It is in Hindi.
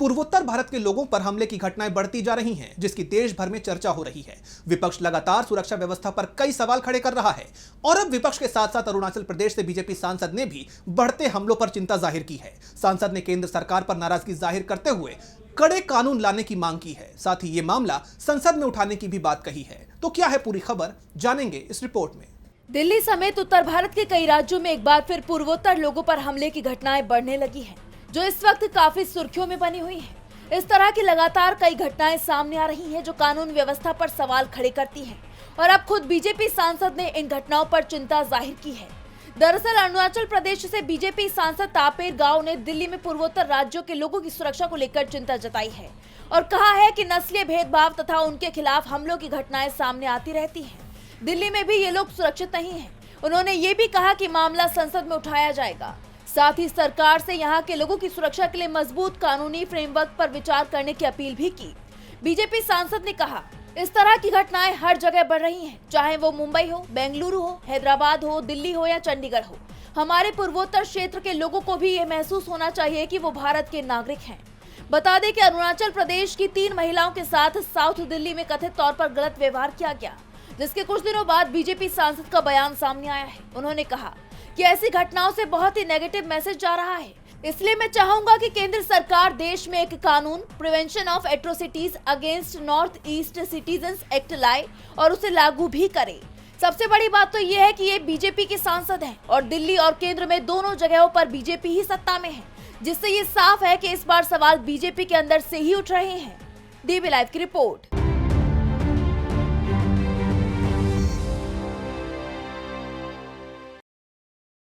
पूर्वोत्तर भारत के लोगों पर हमले की घटनाएं बढ़ती जा रही हैं, जिसकी देश भर में चर्चा हो रही है। विपक्ष लगातार सुरक्षा व्यवस्था पर कई सवाल खड़े कर रहा है और अब विपक्ष के साथ साथ अरुणाचल प्रदेश से बीजेपी सांसद ने भी बढ़ते हमलों पर चिंता जाहिर की है। सांसद ने केंद्र सरकार पर नाराजगी जाहिर करते हुए कड़े कानून लाने की मांग की है। साथ ही ये मामला संसद में उठाने की भी बात कही है। तो क्या है पूरी खबर, जानेंगे इस रिपोर्ट में। दिल्ली समेत उत्तर भारत के कई राज्यों में एक बार फिर पूर्वोत्तर लोगों पर हमले की घटनाएं बढ़ने लगी हैं, जो इस वक्त काफी सुर्खियों में बनी हुई हैं। इस तरह की लगातार कई घटनाएं सामने आ रही हैं, जो कानून व्यवस्था पर सवाल खड़े करती हैं और अब खुद बीजेपी सांसद ने इन घटनाओं पर चिंता जाहिर की है। दरअसल अरुणाचल प्रदेश से बीजेपी सांसद तापेर गाव ने दिल्ली में पूर्वोत्तर राज्यों के लोगों की सुरक्षा को लेकर चिंता जताई है और कहा है कि नस्लीय भेदभाव तथा उनके खिलाफ हमलों की घटनाएं सामने आती रहती हैं। दिल्ली में भी ये लोग सुरक्षित नहीं हैं। उन्होंने ये भी कहा कि मामला संसद में उठाया जाएगा। साथ ही सरकार से यहाँ के लोगों की सुरक्षा के लिए मजबूत कानूनी फ्रेमवर्क पर विचार करने की अपील भी की। बीजेपी सांसद ने कहा, इस तरह की घटनाएं हर जगह बढ़ रही हैं, चाहे वो मुंबई हो, बेंगलुरु हो, हैदराबाद हो, दिल्ली हो या चंडीगढ़ हो। हमारे पूर्वोत्तर क्षेत्र के लोगों को भी ये महसूस होना चाहिए कि वो भारत के नागरिक हैं। बता दें कि अरुणाचल प्रदेश की 3 महिलाओं के साथ साउथ दिल्ली में कथित तौर पर गलत व्यवहार किया गया, जिसके कुछ दिनों बाद बीजेपी सांसद का बयान सामने आया है। उन्होंने कहा कि ऐसी घटनाओं से बहुत ही नेगेटिव मैसेज जा रहा है, इसलिए मैं चाहूंगा कि केंद्र सरकार देश में एक कानून prevention of atrocities against north east citizens act लाए और उसे लागू भी करे। सबसे बड़ी बात तो ये है कि ये बीजेपी के सांसद हैं और दिल्ली और केंद्र में दोनों जगहों पर बीजेपी ही सत्ता में है, जिससे ये साफ है कि इस बार सवाल बीजेपी के अंदर से ही उठ रहे हैं। डीबी लाइव की रिपोर्ट।